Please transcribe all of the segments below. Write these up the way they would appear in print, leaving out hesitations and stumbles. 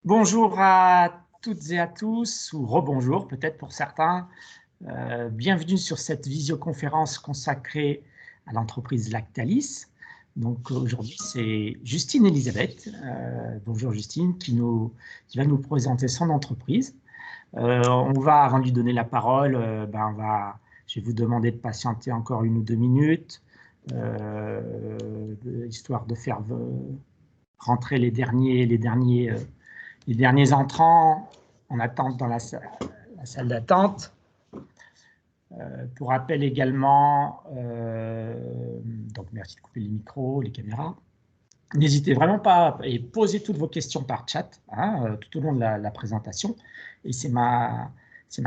Bonjour à toutes et à tous, ou rebonjour peut-être pour certains. Bienvenue sur cette visioconférence consacrée à l'entreprise Lactalis. Donc aujourd'hui, c'est Justine Elisabeth. Bonjour Justine, qui va nous présenter son entreprise. On va, avant de lui donner la parole, je vais vous demander de patienter encore 1 ou 2 minutes, histoire de faire rentrer les derniers entrants en attente dans la salle d'attente. Pour rappel également, donc merci de couper les micros, les caméras. N'hésitez vraiment pas et posez toutes vos questions par chat tout au long de la présentation. Et c'est ma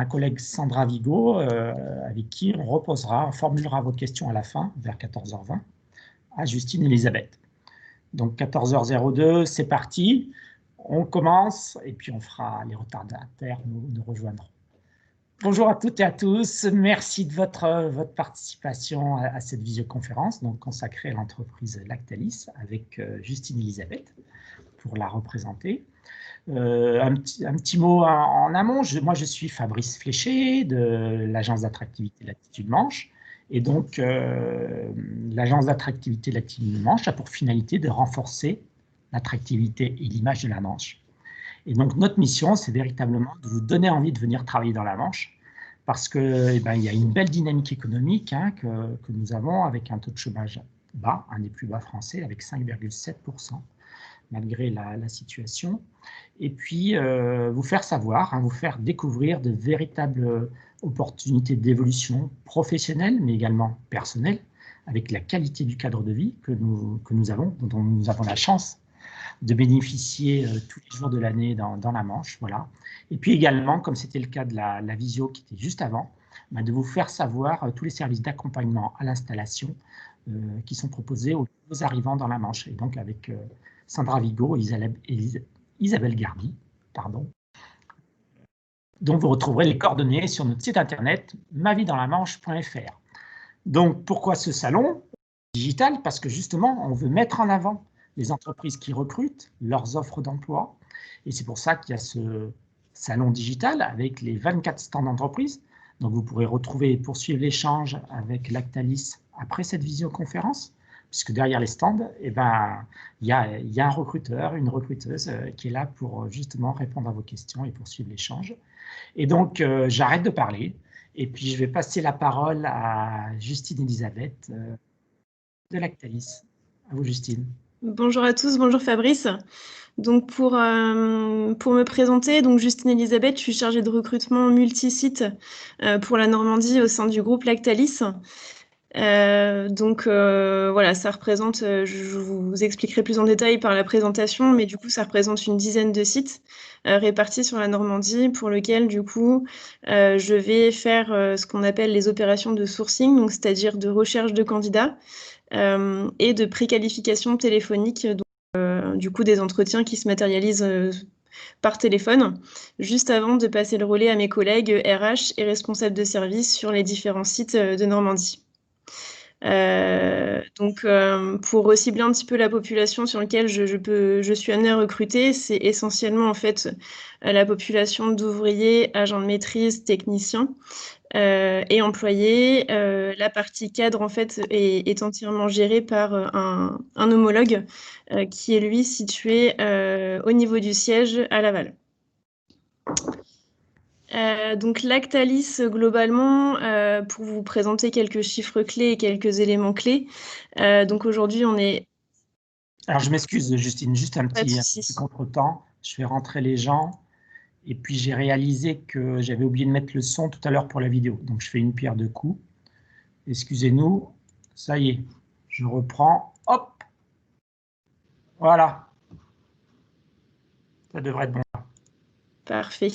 collègue Sandra Vigo avec qui on formulera vos questions à la fin, vers 14h20, à Justine Elisabeth. Donc 14h02, c'est parti. On commence et puis on fera les retardataires nous rejoindront. Bonjour à toutes et à tous. Merci de votre participation à cette visioconférence donc consacrée à l'entreprise Lactalis avec Justine Elisabeth pour la représenter. Un petit mot en amont. Moi, je suis Fabrice Fléché de l'agence d'attractivité Latitude Manche. Et donc, l'agence d'attractivité Latitude Manche a pour finalité de renforcer l'attractivité et l'image de la Manche. Et donc, notre mission, c'est véritablement de vous donner envie de venir travailler dans la Manche parce qu'il y a une belle dynamique économique que nous avons avec un taux de chômage bas, un des plus bas français, avec 5,7%, malgré la situation. Et puis, vous faire savoir, vous faire découvrir de véritables opportunités d'évolution professionnelle, mais également personnelle, avec la qualité du cadre de vie que nous avons, dont nous avons la chance de bénéficier tous les jours de l'année dans la Manche. Voilà. Et puis également, comme c'était le cas de la visio qui était juste avant, de vous faire savoir tous les services d'accompagnement à l'installation qui sont proposés aux arrivants dans la Manche. Et donc avec Sandra Vigo et Isabelle Gardy, dont vous retrouverez les coordonnées sur notre site internet maviesdansla-manche.fr. Donc pourquoi ce salon digital? Parce que justement, on veut mettre en avant les entreprises qui recrutent, leurs offres d'emploi. Et c'est pour ça qu'il y a ce salon digital avec les 24 stands d'entreprise. Donc, vous pourrez retrouver et poursuivre l'échange avec Lactalis après cette visioconférence, puisque derrière les stands, il y a un recruteur, une recruteuse qui est là pour justement répondre à vos questions et poursuivre l'échange. Et donc, j'arrête de parler et puis je vais passer la parole à Justine Elisabeth de Lactalis. À vous, Justine. Bonjour à tous, bonjour Fabrice. Donc pour me présenter, donc Justine Elisabeth, je suis chargée de recrutement multi-site pour la Normandie au sein du groupe Lactalis. Voilà, ça représente, je vous expliquerai plus en détail par la présentation, mais du coup ça représente une dizaine de sites répartis sur la Normandie pour lequel du coup je vais faire ce qu'on appelle les opérations de sourcing, donc c'est-à-dire de recherche de candidats et de préqualification téléphonique, donc du coup des entretiens qui se matérialisent par téléphone, juste avant de passer le relais à mes collègues RH et responsables de service sur les différents sites de Normandie. Pour recibler un petit peu la population sur laquelle je suis amenée à recruter, c'est essentiellement en fait la population d'ouvriers, agents de maîtrise, techniciens et employés. La partie cadre en fait est entièrement gérée par un homologue qui est lui situé au niveau du siège à Laval. Donc Lactalis, globalement, pour vous présenter quelques chiffres clés et quelques éléments clés. Donc aujourd'hui, on est... Alors je m'excuse Justine, juste un petit contretemps. Je fais rentrer les gens et puis j'ai réalisé que j'avais oublié de mettre le son tout à l'heure pour la vidéo. Donc je fais une pierre deux coups. Excusez-nous, ça y est, je reprends. Hop, voilà. Ça devrait être bon. Parfait.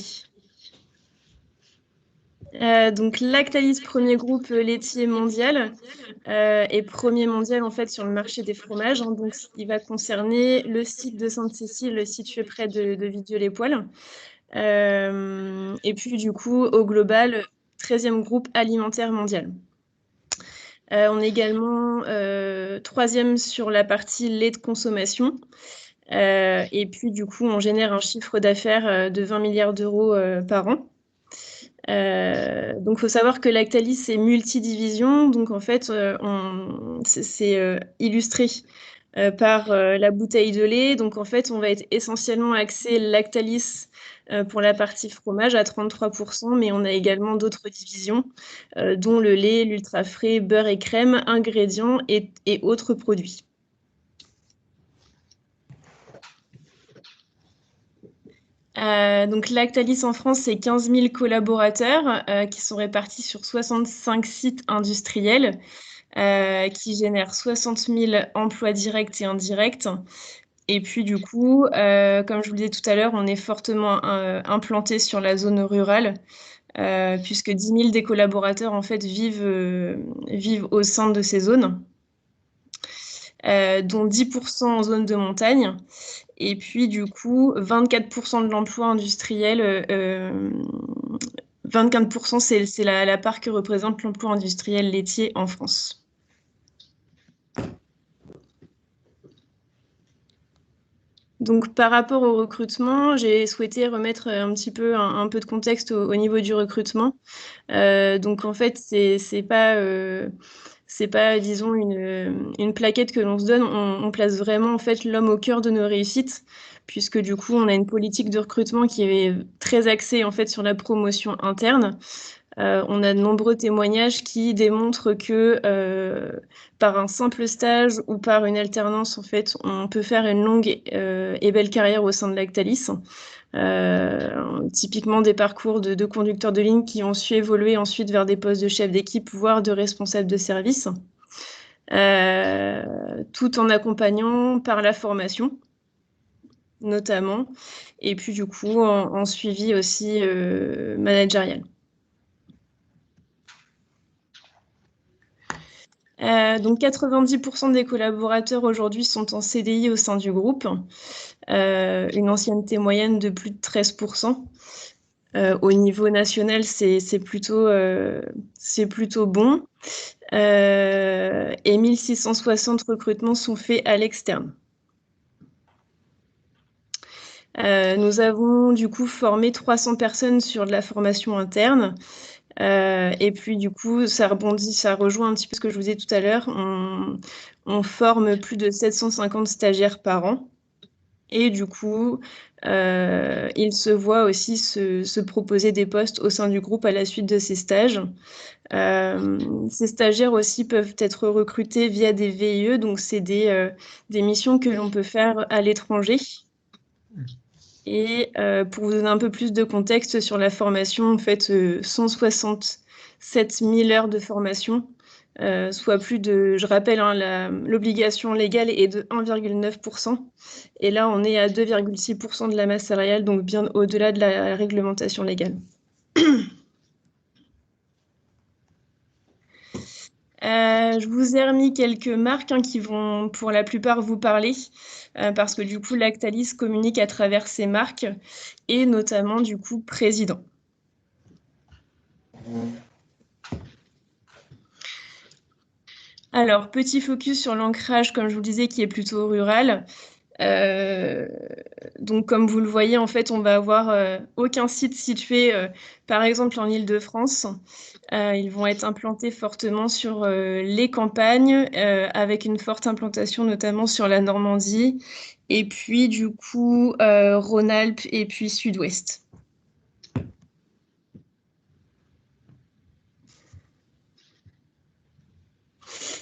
Donc Lactalis, premier groupe laitier mondial et premier mondial en fait sur le marché des fromages. Donc il va concerner le site de Sainte-Cécile situé près de Vidieu-les-Poêles. Et puis du coup au global 13e groupe alimentaire mondial. On est également 3e sur la partie lait de consommation. Et puis, du coup, on génère un chiffre d'affaires de 20 milliards d'euros par an. Donc, il faut savoir que Lactalis, c'est multidivision. Donc, en fait, c'est illustré par la bouteille de lait. Donc, en fait, on va être essentiellement axé Lactalis pour la partie fromage à 33%, mais on a également d'autres divisions, dont le lait, l'ultra frais, beurre et crème, ingrédients et autres produits. Donc Lactalis en France, c'est 15 000 collaborateurs qui sont répartis sur 65 sites industriels qui génèrent 60 000 emplois directs et indirects. Et puis du coup, comme je vous le disais tout à l'heure, on est fortement implanté sur la zone rurale puisque 10 000 des collaborateurs en fait vivent au sein de ces zones, dont 10% en zone de montagne. Et puis, du coup, 24% de l'emploi industriel, 24%, c'est la part que représente l'emploi industriel laitier en France. Donc, par rapport au recrutement, j'ai souhaité remettre un petit peu un peu de contexte au niveau du recrutement. Donc, en fait, c'est pas, disons, une plaquette que l'on se donne. On place vraiment en fait l'homme au cœur de nos réussites, puisque du coup, on a une politique de recrutement qui est très axée en fait sur la promotion interne. On a de nombreux témoignages qui démontrent que par un simple stage ou par une alternance, en fait, on peut faire une longue et belle carrière au sein de Lactalis. Typiquement des parcours de conducteurs de ligne qui ont su évoluer ensuite vers des postes de chef d'équipe, voire de responsable de service, tout en accompagnant par la formation, notamment, et puis du coup en suivi aussi managérial. Donc 90% des collaborateurs aujourd'hui sont en CDI au sein du groupe, une ancienneté moyenne de plus de 13%. Au niveau national, c'est plutôt bon. Et 1660 recrutements sont faits à l'externe. Nous avons du coup formé 300 personnes sur de la formation interne. Et puis du coup, ça rejoint un petit peu ce que je vous disais tout à l'heure. On forme plus de 750 stagiaires par an. Et du coup, ils se voient aussi se proposer des postes au sein du groupe à la suite de ces stages. Ces stagiaires aussi peuvent être recrutés via des VIE, donc c'est des missions que l'on peut faire à l'étranger. Et pour vous donner un peu plus de contexte sur la formation, en fait, 167 000 heures de formation, soit plus de, je rappelle, hein, l'obligation légale est de 1,9%. Et là, on est à 2,6% de la masse salariale, donc bien au-delà de la réglementation légale. Je vous ai remis quelques marques qui vont pour la plupart vous parler parce que du coup Lactalis communique à travers ces marques et notamment du coup Président. Alors petit focus sur l'ancrage comme je vous le disais qui est plutôt rural. Donc comme vous le voyez en fait on va avoir aucun site situé par exemple en Île-de-France. Ils vont être implantés fortement sur les campagnes, avec une forte implantation notamment sur la Normandie, et puis du coup Rhône-Alpes et puis Sud-Ouest.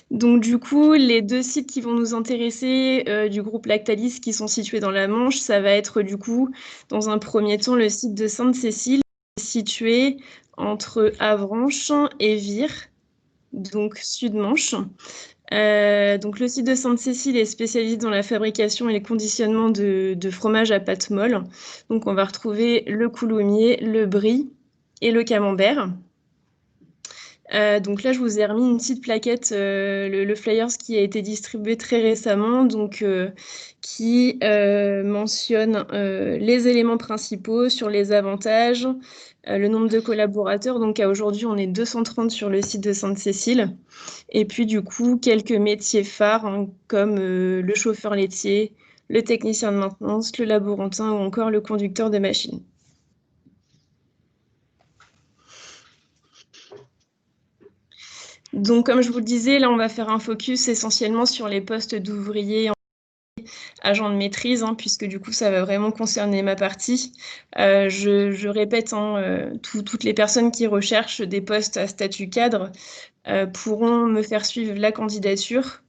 Donc du coup, les deux sites qui vont nous intéresser du groupe Lactalis qui sont situés dans la Manche, ça va être du coup, dans un premier temps, le site de Sainte-Cécile, situé entre Avranches et Vire, donc Sud-Manche. Donc le site de Sainte-Cécile est spécialisé dans la fabrication et le conditionnement de fromage à pâte molle. Donc on va retrouver le coulommiers, le brie et le camembert. Donc là, je vous ai remis une petite plaquette, le flyers qui a été distribué très récemment, donc qui mentionne les éléments principaux sur les avantages, le nombre de collaborateurs. Donc à aujourd'hui, on est 230 sur le site de Sainte-Cécile. Et puis du coup, quelques métiers phares comme le chauffeur laitier, le technicien de maintenance, le laborantin ou encore le conducteur de machine. Donc, comme je vous le disais, là, on va faire un focus essentiellement sur les postes d'ouvriers, agents de maîtrise, puisque du coup, ça va vraiment concerner ma partie. Je répète, toutes les personnes qui recherchent des postes à statut cadre pourront me faire suivre la candidature.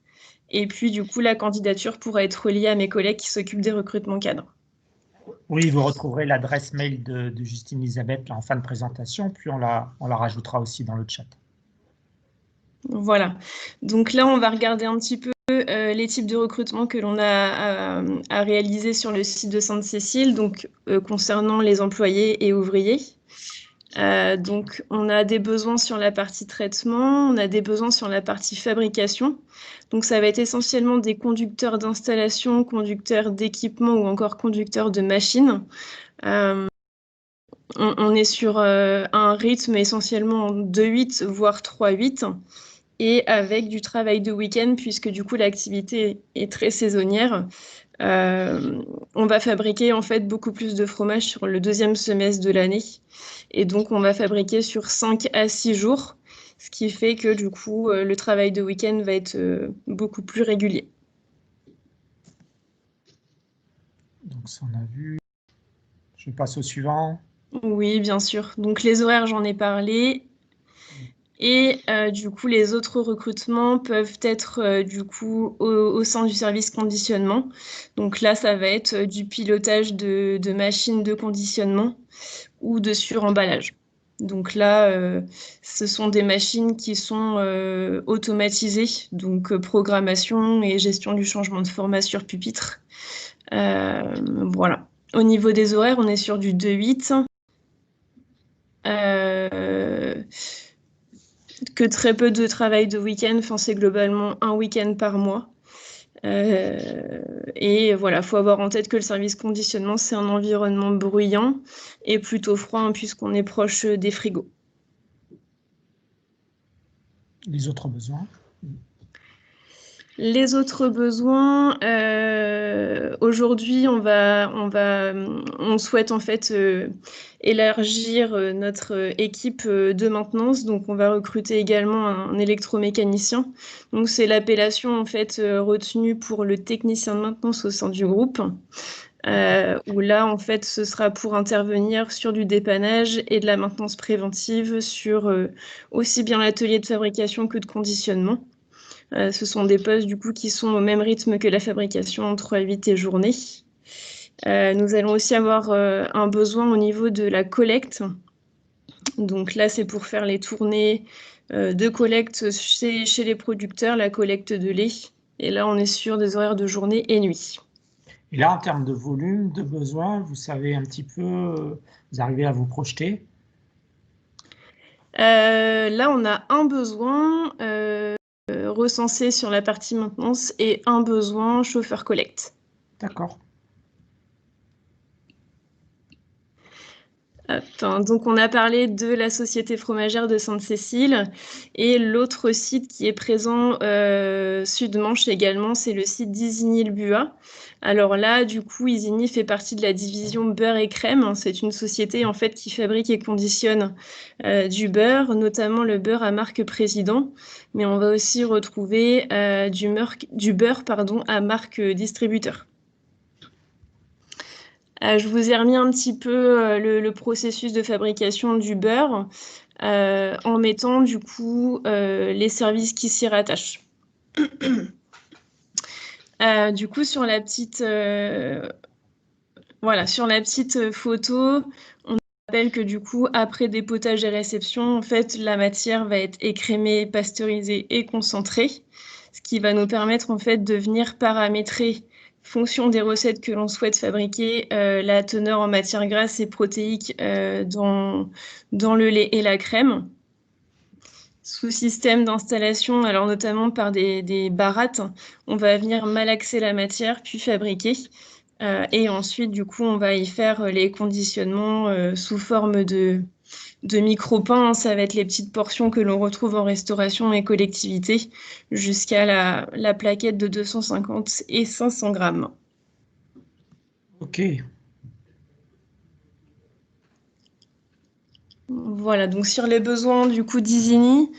Et puis, du coup, la candidature pourra être reliée à mes collègues qui s'occupent des recrutements cadres. Oui, vous retrouverez l'adresse mail de Justine Elisabeth là, en fin de présentation, puis on la rajoutera aussi dans le chat. Voilà. Donc là, on va regarder un petit peu les types de recrutement que l'on a à réaliser sur le site de Sainte-Cécile, donc concernant les employés et ouvriers. Donc, on a des besoins sur la partie traitement, on a des besoins sur la partie fabrication. Donc, ça va être essentiellement des conducteurs d'installation, conducteurs d'équipement ou encore conducteurs de machines. On est sur un rythme essentiellement 2-8, voire 3-8, et avec du travail de week-end, puisque du coup, l'activité est très saisonnière. On va fabriquer en fait beaucoup plus de fromage sur le deuxième semestre de l'année. Et donc, on va fabriquer sur 5 à 6 jours, ce qui fait que du coup, le travail de week-end va être beaucoup plus régulier. Donc, ça, on a vu. Je passe au suivant. Oui, bien sûr. Donc, les horaires, j'en ai parlé. Et du coup, les autres recrutements peuvent être du coup au sein du service conditionnement. Donc là, ça va être du pilotage de machines de conditionnement ou de suremballage. Donc là, ce sont des machines qui sont automatisées, donc programmation et gestion du changement de format sur pupitre. Voilà. Au niveau des horaires, on est sur du 2-8. Que très peu de travail de week-end, enfin, c'est globalement un week-end par mois. Et voilà, il faut avoir en tête que le service conditionnement, c'est un environnement bruyant et plutôt froid, puisqu'on est proche des frigos. Les autres besoins. Les autres besoins, aujourd'hui, on souhaite en fait élargir notre équipe de maintenance. Donc, on va recruter également un électromécanicien. Donc, c'est l'appellation en fait retenue pour le technicien de maintenance au sein du groupe. Où là, en fait, ce sera pour intervenir sur du dépannage et de la maintenance préventive sur aussi bien l'atelier de fabrication que de conditionnement. Ce sont des postes du coup qui sont au même rythme que la fabrication entre 8 et journée. Nous allons aussi avoir un besoin au niveau de la collecte. Donc là, c'est pour faire les tournées de collecte chez les producteurs, la collecte de lait. Et là, on est sur des horaires de journée et nuit. Et là, en termes de volume, de besoins, vous savez un petit peu, vous arrivez à vous projeter? Là, on a un besoin recensé sur la partie maintenance et un besoin chauffeur collecte. D'accord. Donc, on a parlé de la Société fromagère de Sainte-Cécile et l'autre site qui est présent Sud-Manche également, c'est le site d'Isigny-le-Buat. Alors là, du coup, Isigny fait partie de la division beurre et crème. C'est une société en fait qui fabrique et conditionne du beurre, notamment le beurre à marque Président, mais on va aussi retrouver du beurre à marque distributeur. Je vous ai remis un petit peu le processus de fabrication du beurre en mettant du coup les services qui s'y rattachent. Du coup, sur la petite photo, on rappelle que du coup, après dépotage et réception, en fait, la matière va être écrémée, pasteurisée et concentrée, ce qui va nous permettre en fait de venir paramétrer, fonction des recettes que l'on souhaite fabriquer, la teneur en matière grasse et protéique dans le lait et la crème. Sous système d'installation, alors notamment par des barattes, on va venir malaxer la matière, puis fabriquer. Et ensuite, du coup, on va y faire les conditionnements sous forme de micro-pains. Ça va être les petites portions que l'on retrouve en restauration et collectivité, jusqu'à la plaquette de 250 et 500 grammes. Ok. Voilà, donc sur les besoins du coup d'Isigny,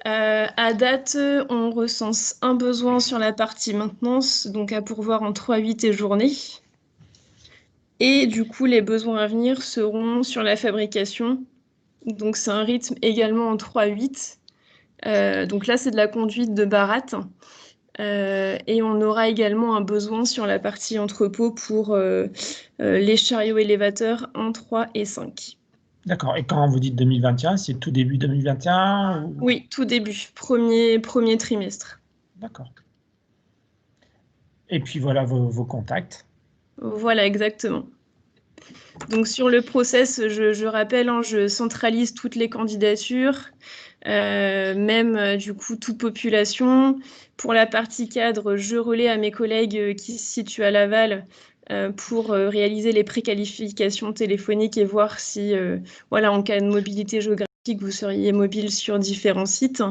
à date, on recense un besoin sur la partie maintenance, donc à pourvoir en 3-8 et journée. Et du coup, les besoins à venir seront sur la fabrication. Donc c'est un rythme également en 3-8. Donc là, c'est de la conduite de baratte. Et on aura également un besoin sur la partie entrepôt pour les chariots élévateurs 1, 3 et 5. D'accord. Et quand vous dites 2021, c'est tout début 2021 ou... Oui, tout début, premier trimestre. D'accord. Et puis voilà vos contacts. Voilà, exactement. Donc sur le process, je rappelle, hein, je centralise toutes les candidatures, même du coup toute population. Pour la partie cadre, je relais à mes collègues qui se situent à Laval pour réaliser les préqualifications téléphoniques et voir si, voilà, en cas de mobilité géographique, vous seriez mobile sur différents sites.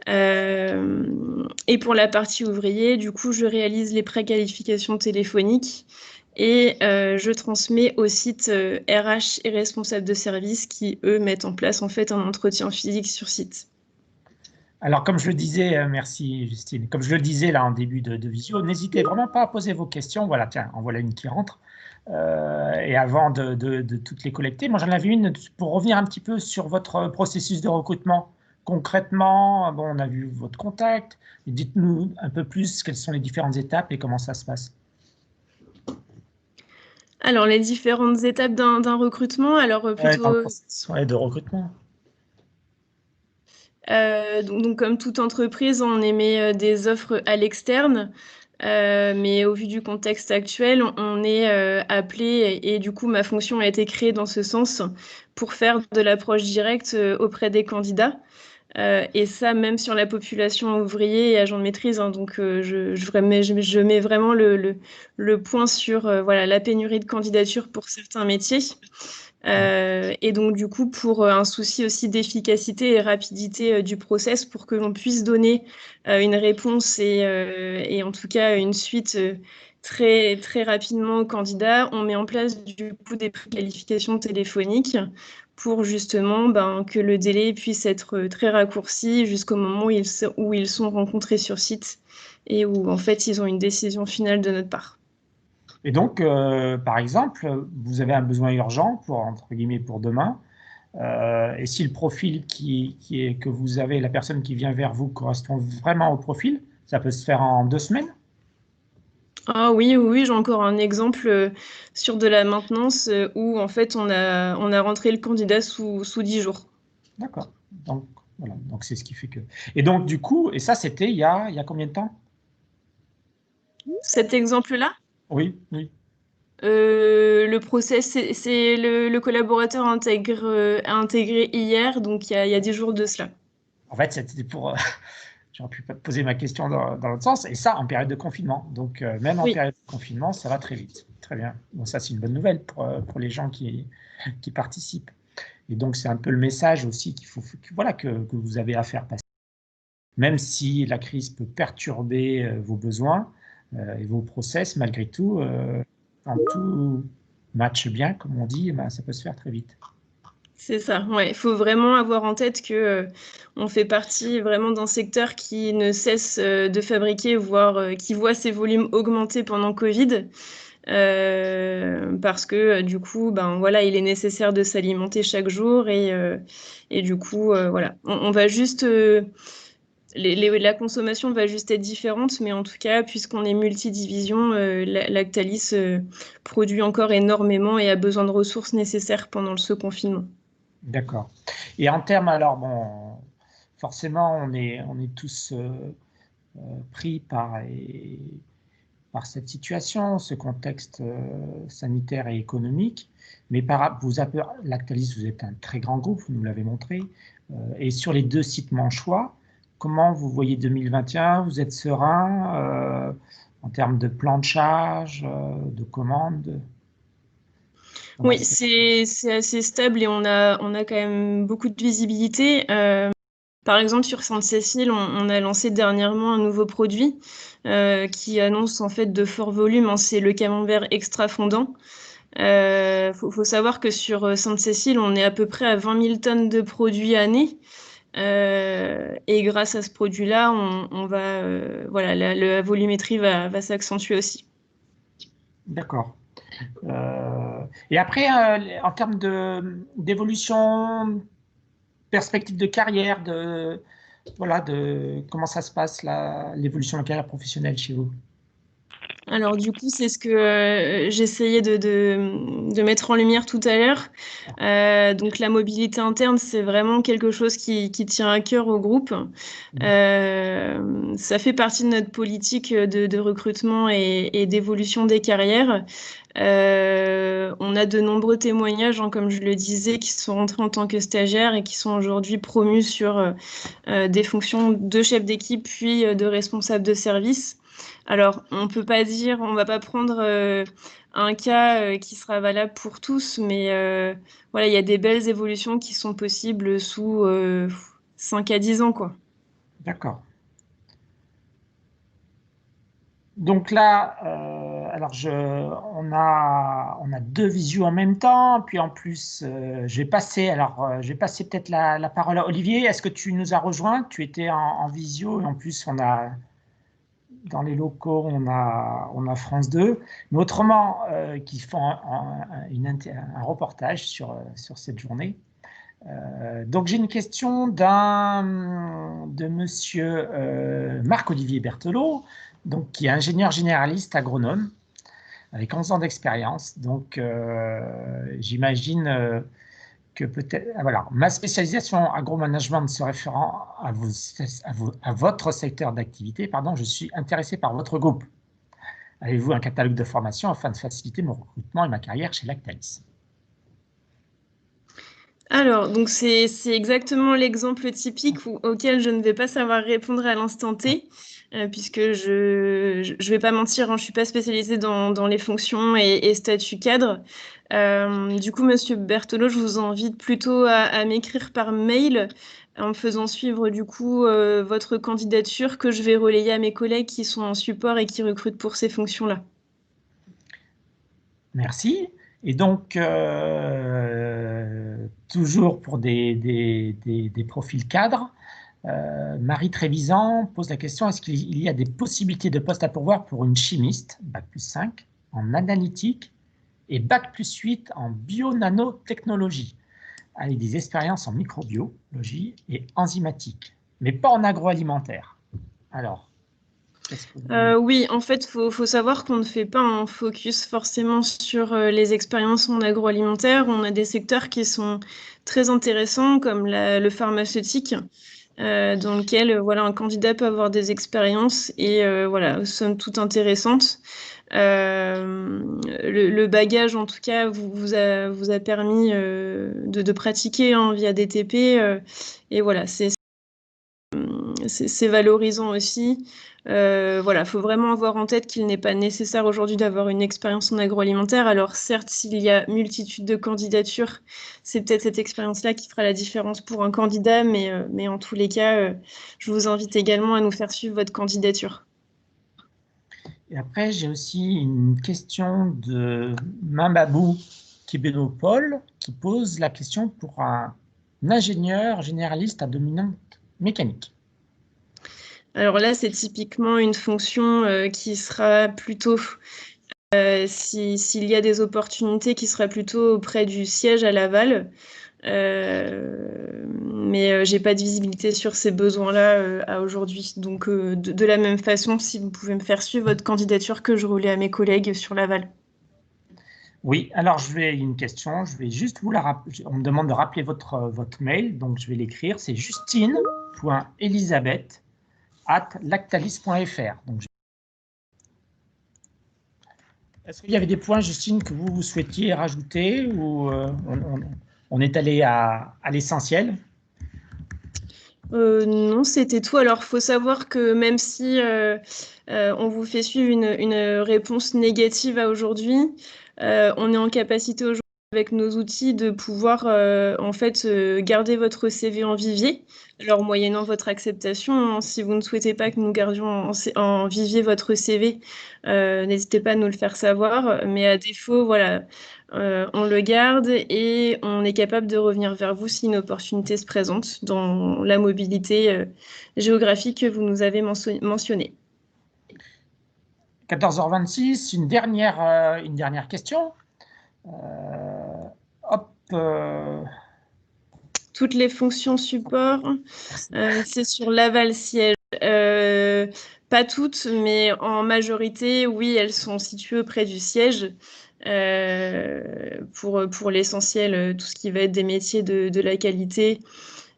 Et pour la partie ouvrier, du coup, je réalise les préqualifications téléphoniques et je transmets au site RH et responsables de service qui, eux, mettent en place en fait un entretien physique sur site. Alors, comme je le disais, merci Justine, comme je le disais là en début de visio, n'hésitez vraiment pas à poser vos questions. Voilà, tiens, en voilà une qui rentre. Et avant de toutes les collecter, moi j'en avais une pour revenir un petit peu sur votre processus de recrutement. Concrètement, bon, on a vu votre contact. Dites-nous un peu plus quelles sont les différentes étapes et comment ça se passe. Alors, les différentes étapes d'un recrutement, alors Ouais, dans le plutôt processus de recrutement. donc, comme toute entreprise, on émet des offres à l'externe. Mais au vu du contexte actuel, on est appelé et du coup, ma fonction a été créée dans ce sens pour faire de l'approche directe auprès des candidats. Et ça, même sur la population ouvrier et agent de maîtrise. Hein, donc, je mets vraiment le point sur voilà, la pénurie de candidatures pour certains métiers. Et donc, du coup, pour un souci aussi d'efficacité et rapidité du process, pour que l'on puisse donner une réponse et en tout cas une suite très, très rapidement aux candidats, on met en place du coup des préqualifications téléphoniques pour justement que le délai puisse être très raccourci jusqu'au moment où ils sont rencontrés sur site et où en fait ils ont une décision finale de notre part. Et donc, par exemple, vous avez un besoin urgent pour, entre guillemets, pour demain. Et si le profil que vous avez, la personne qui vient vers vous correspond vraiment au profil, ça peut se faire en 2 semaines? Ah oui, oui, oui, j'ai encore un exemple sur de la maintenance où en fait on a rentré le candidat sous 10 jours. D'accord. Donc, voilà. Donc, c'est ce qui fait que. Et donc, du coup, et ça, c'était il y a combien de temps? Cet exemple-là, Oui, oui. le process, c'est le collaborateur a intégré hier, donc il y a 10 jours de cela. En fait, c'était pour. J'aurais pu poser ma question dans l'autre sens, et ça en période de confinement. Donc, même en Oui, période de confinement, ça va très vite. Très bien. Bon, ça, c'est une bonne nouvelle pour les gens qui participent. Et donc, c'est un peu le message aussi qu'il faut, voilà, que vous avez à faire passer. Même si la crise peut perturber vos besoins et vos process, malgré tout, quand tout matche bien, comme on dit, eh ben, ça peut se faire très vite. c'est ça. Ouais, il faut vraiment avoir en tête que on fait partie vraiment d'un secteur qui ne cesse de fabriquer, voire qui voit ses volumes augmenter pendant Covid. Parce que du coup, voilà, il est nécessaire de s'alimenter chaque jour et du coup, voilà, on va juste la consommation va juste être différente, mais en tout cas, puisqu'on est multidivision, Lactalis produit encore énormément et a besoin de ressources nécessaires pendant ce confinement. D'accord. Et en termes, alors, bon, forcément, on est tous pris par cette situation, ce contexte sanitaire et économique. Mais Lactalis, vous êtes un très grand groupe, vous nous l'avez montré. Et sur les 2 sites manchois, comment vous voyez 2021? Vous êtes serein en termes de plan de charge, de commandes? Comment Oui, c'est? c'est assez stable et on a quand même beaucoup de visibilité. Par exemple, sur Sainte-Cécile, on a lancé dernièrement un nouveau produit qui annonce en fait de forts volumes, hein, c'est le camembert extra fondant. Faut savoir que sur Sainte-Cécile, on est à peu près à 20 000 tonnes de produits année. Et grâce à ce produit-là, on va, voilà, la volumétrie va s'accentuer aussi. D'accord. Et après, en termes d'évolution, perspective de carrière, voilà, comment ça se passe, l'évolution de la carrière professionnelle chez vous? Alors du coup, c'est ce que j'essayais de mettre en lumière tout à l'heure. Donc la mobilité interne, c'est vraiment quelque chose qui tient à cœur au groupe. Ça fait partie de notre politique de recrutement et d'évolution des carrières. On a de nombreux témoignages, hein, comme je le disais, qui sont rentrés en tant que stagiaires et qui sont aujourd'hui promus sur des fonctions de chef d'équipe puis de responsable de service. Alors, on peut pas dire, on va pas prendre un cas qui sera valable pour tous, mais voilà, il y a des belles évolutions qui sont possibles sous 5 à 10 ans, quoi. D'accord. Donc là, alors on a deux visios en même temps, puis en plus, je vais passer peut-être la parole à Olivier. Est-ce que tu nous as rejoint? Tu étais en visio et en plus, dans les locaux, on a France 2, mais autrement, qui font un reportage sur cette journée. Donc j'ai une question de monsieur Marc-Olivier Berthelot, donc, qui est ingénieur généraliste agronome avec 11 ans d'expérience. Donc j'imagine que peut-être, voilà, ma spécialisation agromanagement se référant à votre secteur d'activité, pardon, je suis intéressé par votre groupe. Avez-vous un catalogue de formation afin de faciliter mon recrutement et ma carrière chez Lactalis? Alors, donc c'est exactement l'exemple typique auquel je ne vais pas savoir répondre à l'instant T, puisque je vais pas mentir, hein, je suis pas spécialisée dans les fonctions et statuts cadres. Du coup, Monsieur Berthelot, je vous invite plutôt à m'écrire par mail en me faisant suivre du coup votre candidature que je vais relayer à mes collègues qui sont en support et qui recrutent pour ces fonctions-là. Merci. Et donc, toujours pour des profils cadres, Marie Trévisan pose la question, est-ce qu'il y a des possibilités de poste à pourvoir pour une chimiste, Bac+5, en analytique et Bac+8 en bio-nanotechnologie, avec des expériences en microbiologie et enzymatique, mais pas en agroalimentaire. Alors, oui, en fait, faut savoir qu'on ne fait pas un focus forcément sur les expériences en agroalimentaire. On a des secteurs qui sont très intéressants, comme le pharmaceutique, dans lequel voilà, un candidat peut avoir des expériences et voilà, somme toute intéressantes. Le bagage, en tout cas, vous a permis de pratiquer, hein, via des TP. Et voilà, c'est valorisant aussi. Voilà, faut vraiment avoir en tête qu'il n'est pas nécessaire aujourd'hui d'avoir une expérience en agroalimentaire. Alors certes, s'il y a multitude de candidatures, c'est peut-être cette expérience-là qui fera la différence pour un candidat, mais en tous les cas, je vous invite également à nous faire suivre votre candidature. Et après, j'ai aussi une question de Mambabou Kibénopol qui pose la question pour un ingénieur généraliste à dominante mécanique. Alors là, c'est typiquement une fonction qui sera plutôt, s'il y a des opportunités, qui sera plutôt auprès du siège à Laval. Mais j'ai pas de visibilité sur ces besoins-là à aujourd'hui. Donc de la même façon, si vous pouvez me faire suivre votre candidature que je relais à mes collègues sur Laval. Oui, alors une question, je vais juste vous la rappeler. On me demande de rappeler votre mail, donc je vais l'écrire. C'est justine.elisabeth@lactalis.fr. Est-ce qu'il y avait des points, Justine, que vous souhaitiez rajouter ou on est allé à l'essentiel? Non, c'était tout. Alors, faut savoir que même si on vous fait suivre une réponse négative à aujourd'hui, on est en capacité aujourd'hui avec nos outils de pouvoir en fait garder votre CV en vivier. Alors moyennant votre acceptation, hein, si vous ne souhaitez pas que nous gardions en vivier votre CV, n'hésitez pas à nous le faire savoir. Mais à défaut, voilà, on le garde et on est capable de revenir vers vous si une opportunité se présente dans la mobilité géographique que vous nous avez mentionnée. 14h26, une dernière question. Hop. Toutes les fonctions support, c'est sur Laval Siège. Pas toutes, mais en majorité, oui, elles sont situées auprès du siège. Pour l'essentiel, tout ce qui va être des métiers de la qualité.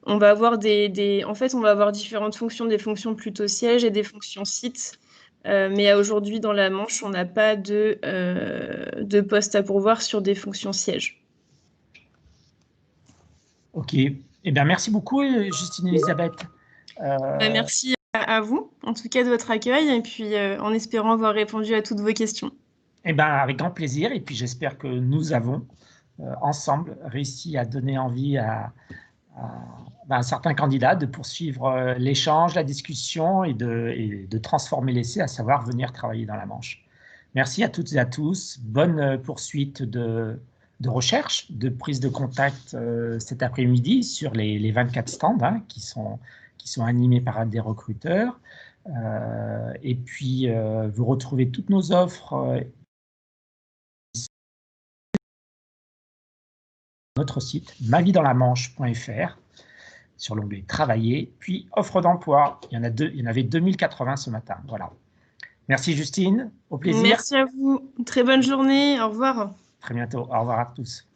On va avoir en fait, on va avoir différentes fonctions, des fonctions plutôt siège et des fonctions site. Mais aujourd'hui, dans la Manche, on n'a pas de poste à pourvoir sur des fonctions siège. Ok. Eh bien, merci beaucoup, Justine Elisabeth. Merci à vous, en tout cas, de votre accueil, et puis en espérant avoir répondu à toutes vos questions. Eh bien, avec grand plaisir, et puis j'espère que nous avons, ensemble, réussi à donner envie à certains candidats de poursuivre l'échange, la discussion et de transformer l'essai, à savoir venir travailler dans la Manche. Merci à toutes et à tous. Bonne poursuite de recherche, de prise de contact cet après-midi sur les 24 stands qui sont animés par des recruteurs. Et puis, vous retrouvez toutes nos offres notre site maviesdansla-manche.fr sur l'onglet Travailler, puis Offre d'emploi. Il y en avait 2080 ce matin. Voilà. Merci Justine, au plaisir. Merci à vous. Très bonne journée. Au revoir. Très bientôt. Au revoir à tous.